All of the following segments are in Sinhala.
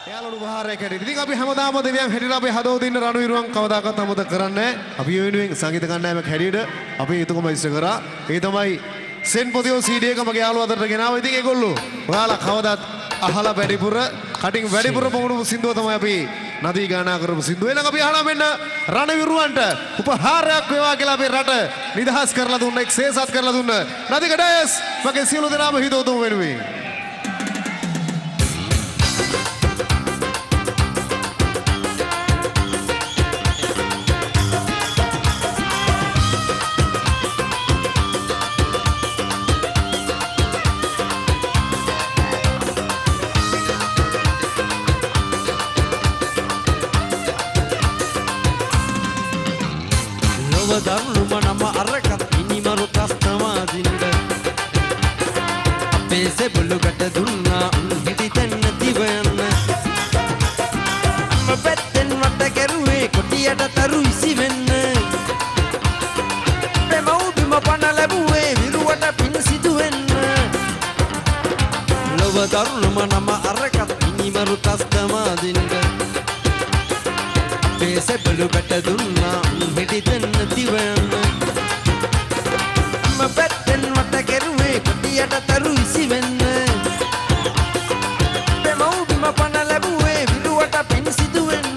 යාළුවෝ උපහාරයක් හැටියට. ඉතින් අපි හැමදාම දෙවියන් හැටියට අපි හදවතින් රණවිරුවන් කවදාකවත් අමතක කරන්නේ නැහැ. අපි වෙනුවෙන් සංගීත කණ්ඩායමක් හැටියට අපි යුතුයකම ඉෂ්ට කරා. ඒ තමයි සෙන් පොතියෝ CD එක මගේ යාළුවා අතරට ගෙනාවා. ඉතින් ඒගොල්ලෝ ඔයාලා කවදාත් අහලා වැඩිපුර කටින් වැඩිපුර පොමුණු සින්දුව තමයි අපි නදී ගානා කරපු සින්දුව. එහෙනම් අපි අහලා මෙන්න රණවිරුවන්ට උපහාරයක් වේවා කියලා අපේ රට නිදහස් කරලා දුන්න එක් සේසත් කරලා දුන්න නදී ගඩේස් මගේ සියලු දෙනාම හිතවතුන් වෙනුවෙන්. දරුණුම නම අරකත් මිනිමරු තස්තමාදින්ද අපේ සෙබළුකට දුන්නා හිටිතැන් නැතිව යන්න අම්ම පැත්තෙන් වට කැරුවේ කොටියට තරු ඉසි වෙන්න අපේ මව්බිම පණ ලැබුවේ විරුවට පින් සිදු වෙන්න ලොව දරුණුම නම අරකත් මිනිමරු තස්තමාදින්ද අපේ සෙබළුකට දුන්නා හිටිතැන් නැතිව යන්න අම්ම පැත්තෙන් වට කෙරුවේ කොටියට තරු ඉසි වෙන්න අපේ මව්බිම පණ ලැබුවේ විරුවට පින් සිදු වෙන්න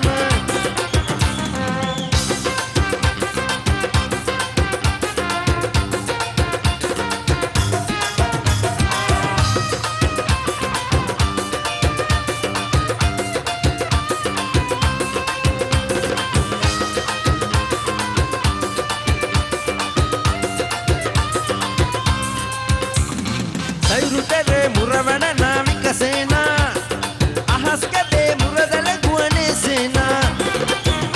සයුරුතරේ මුරවන නාවික සේනා අහස්කඩේ මුරදල ගුවනේ සේනා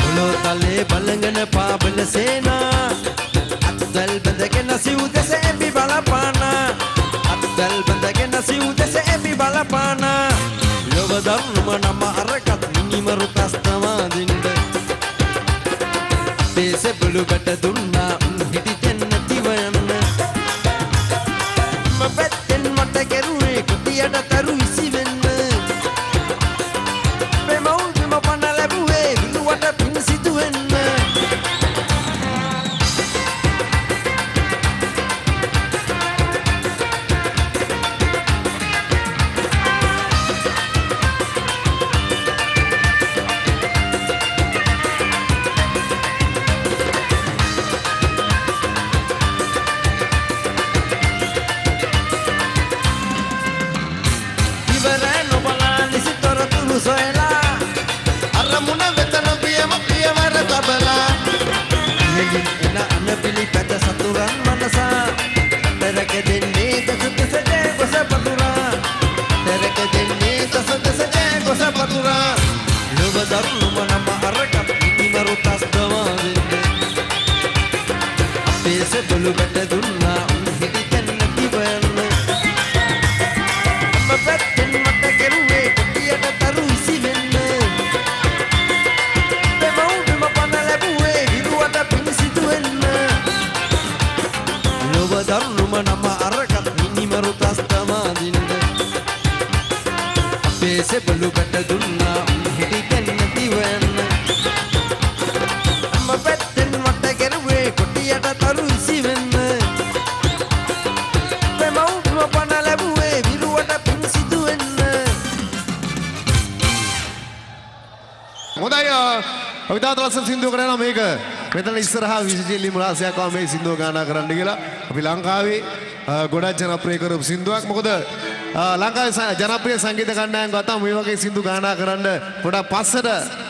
උලෝතලේ බලංගන පාබල සේනා අත්දල් බඳගෙන සිව් දෙස එපි බලපානා අත්දල් බඳගෙන සිව් දෙස එපි බලපානා ලොව දරුණුම නම අරකත් මිනිමරු තස්තමාදින්ද අපේ සෙබළුකට දුන්නා හිටිතැන් නැතිව යන්න පැත්තෙන් මට කෙරුවේ කොටියට තරු ඉසි වෙන්න අපේ මව්බිම පණ ලැබුවේ විරුවට පින් සිදු වෙන්න සොයලා අරමුණ වෙතන පියම පියවර තබලා මෙලින් එන අනපිලි පැත සතුරන් මනසා දරක දෙන්නේ දස දසජේ ගොස පතුරා දරක දෙන්නේ දස දසජේ ගොස පතුරා ලොව දරුණුම නම අරකත් මිනිමරු තස්තමාදින්ද අපේ සෙබළුකට දුන්නා හිටිතැන් නැතිව යන්න අම්ම පැත්තෙන් මට කෙරුවේ කොටියට තරු ඉසි වෙන්න අපේ මව්බිම පණ ලැබුවේ විරුවට පින් සිදු වෙන්න ලොව දරුණුම නම අරකත් මිනිමරු තස්තමාදින්ද අපේ සෙබළුකට දුන්නා හිටිතැන් නැතිව යන්න අම්ම පැත්තෙන් වට කෙරුවේ කොටියට තරු ඉසි වෙන්න අපේ මව්බිම පණ ලැබුවේ විරුවට පින් සිදු වෙන්න හොඳයි අපි තාත් ලස්සන සින්දුව කරනවා මේක. මෙතන ඉස්සරහා විශේෂයෙන්ම රාසයක් ආව මේ සින්දුව ගානා කරන්න කියලා. අපි ලංකාවේ ගොඩක් ජනප්‍රිය කරපු සින්දුවක්. මොකද ලංකාවේ ජනප්‍රිය සංගීත කණ්ඩායම් ගත්තාම මේ වගේ සින්දු ගානා කරන්න පොඩක් පස්සට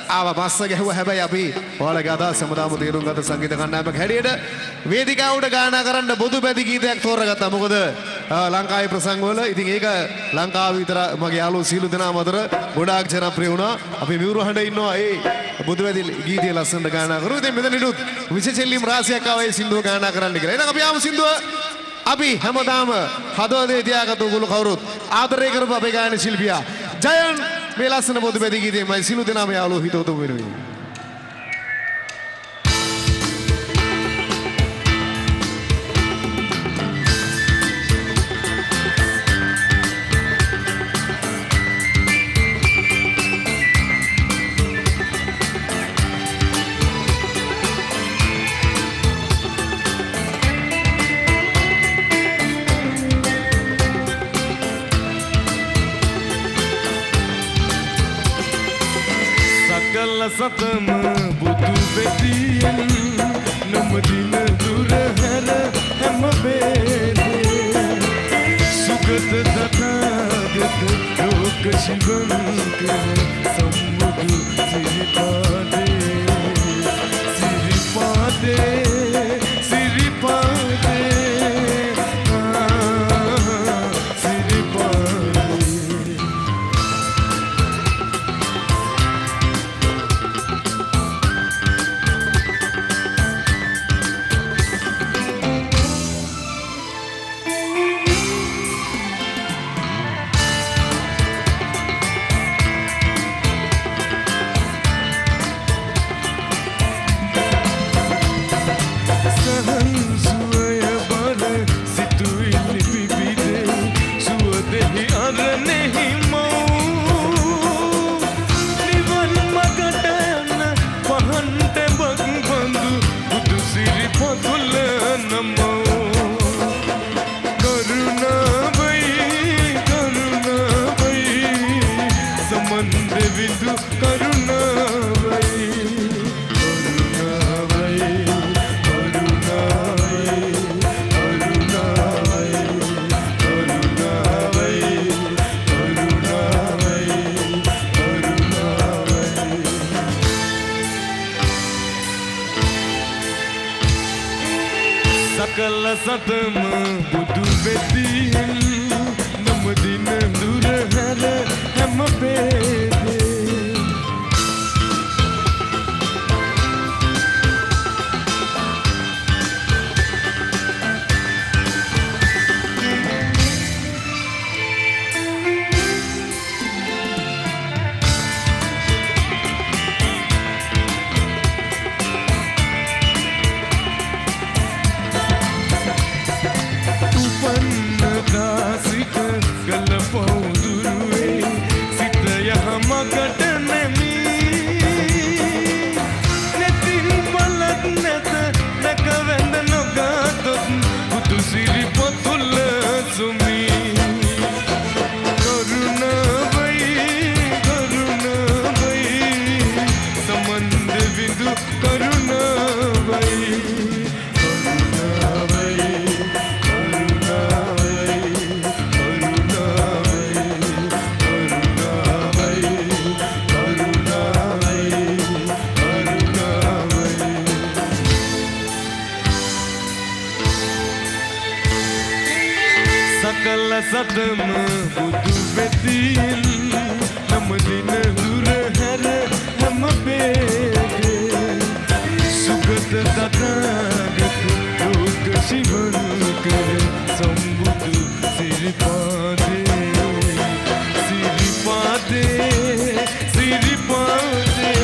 ආවා. පස්ස ගැහුවා. හැබැයි අපි ඔයාලගේ අදහස් හැමදාම තේරුම් ගත්ත සංගීත කණ්ඩායමක් හැටියට වේදිකාවට ගානා කරන්න බොදු පැති ගීතයක් තෝරගත්තා. මොකද ලංකාවේ ප්‍රසංග වල ඉතින් ඒක ලංකාවේ විතර මගේ යාළුවෝ සීලු දෙනාම අතර ගොඩාක් ජනප්‍රිය වුණා. අපි මියුරු හඬ ඉන්නවා ඒ බුදු වැදි ගීතය ලස්සනට ගානා කරු. ඉතින් මෙතන ඉනුත් විශේෂයෙන්ම රාසියක් ආවා ඒ සින්දුව ගානා කරන්න කියලා. එහෙනම් අපි ආමු සින්දුව අපි හැමදාම හදවතේ තියාගත්තු ඔයගොල්ලෝ කවුරුත් ආදරය කරපු අපේ ගායන ශිල්පියා ජයන් මේ ලස්සන බුදු වැදි ගීතේ මම සීලු දෙනාම යාළුවෝ හිතවතුන් වෙනුවෙන් සකල සතම බුදු වෙතියෙන් නොමදින දුර හැර හැම බේදේ සුගත තථාගත ලෝක ශිවංකර සම්බුදු සිරිපාදේ සිරිපාදේ සිරිපාදේ සකල සතම බුදු වෙතියෙන් නොමදින දුර හැර හැම බේදේ සකල සතම බුදු වෙතියෙන් නොමදින දුර හැර හැම බේදේ සුගත තථාගත ලෝක ශිවංකර සම්බුදු සිරිපාදේ සිරිපාදේ සිරිපාදේ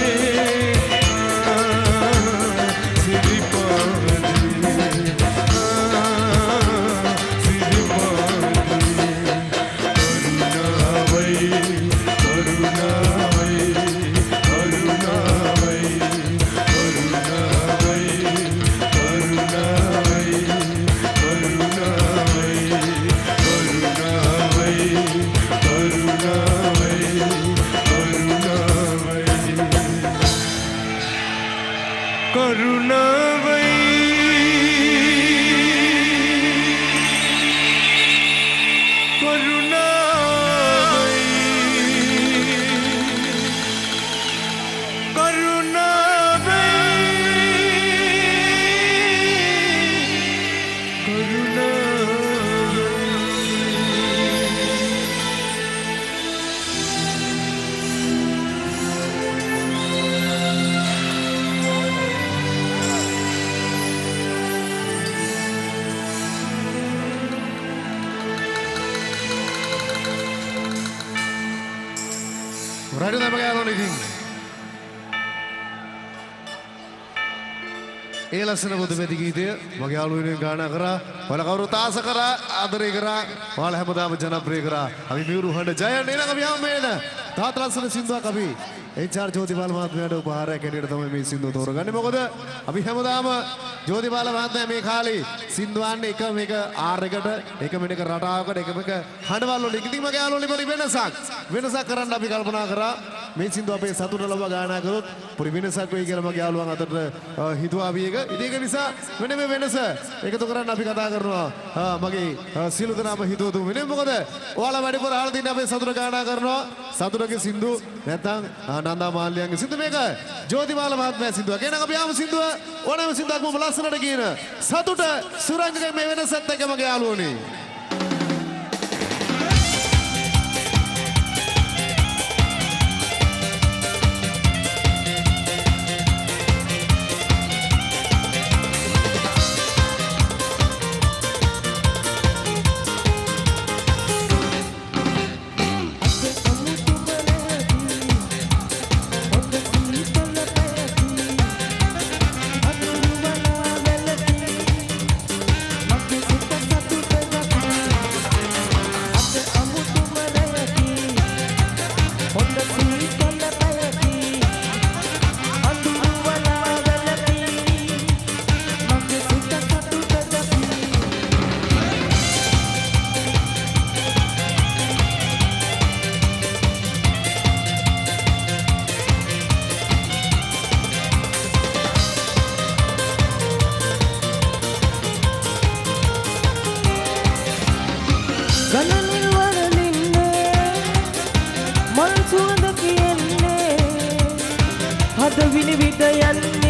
Radio තමයි ගානෝනේ ඉතින්. ඒ ලස්සන බුදු වෙති ගීතය මගේ යාළුවෙන් ගායනා කරා. ඔයාලා කවුරුත් ආස කරා, ආදරය කරා. ඔයාලා හැමදාම ජනප්‍රිය කරා. අපි මියුරු හඬ ජයන් එනක අපි හැමේන. තාත් ලස්සන සින්දුවක් අපි HR ජෝතිපාල මහත්මයාට උපහාරයක් හැටියට තමයි මේ සින්දුව තෝරගන්නේ. මොකද අපි හැමදාම ජෝතිපාල මහත්මයා මේ කාලේ සින්දුවන්නේ එක මේක R එකට, එක මේක රටාවකට, එක මේක හඬවල් වලට. ඉතින් මගේ යාළුවෝ වෙනසක් කරන්න අපි කල්පනා කරා. මේ සින්දුව අපේ සතුට ලබා ගායනා කරොත් පොඩි වෙනසක් වෙයි කියලා මගේ යාළුවන් අතරට හිතුවා අපි ඒක. ඉතින් ඒක නිසා මෙන්න මේ වෙනස එකතු කරන්න අපි කතා කරනවා මගේ සියලු දෙනාම හිතුවතුන් වෙන්නේ. මොකද ඔයාලා වැඩිපුර අහලා තියෙන අපේ සතුට ගායනා කරනවා සතුටගේ සින්දු නැත්නම් නන්දා මාල්ලියන්ගේ සින්දු මේක ජෝතිමාල මහත්මයා සින්දුව. එහෙනම් අපි ආම සින්දුව ඕනෑම සින්දුවක් මොම ලස්සනට කියන සතුට සුරංගගේ මේ වෙනසත් එක්ක මගේ යාළුවනේ. ගණනින් වරලින්නේ මල් සුවඳ කියන්නේ හද විනිවිද යන්නේ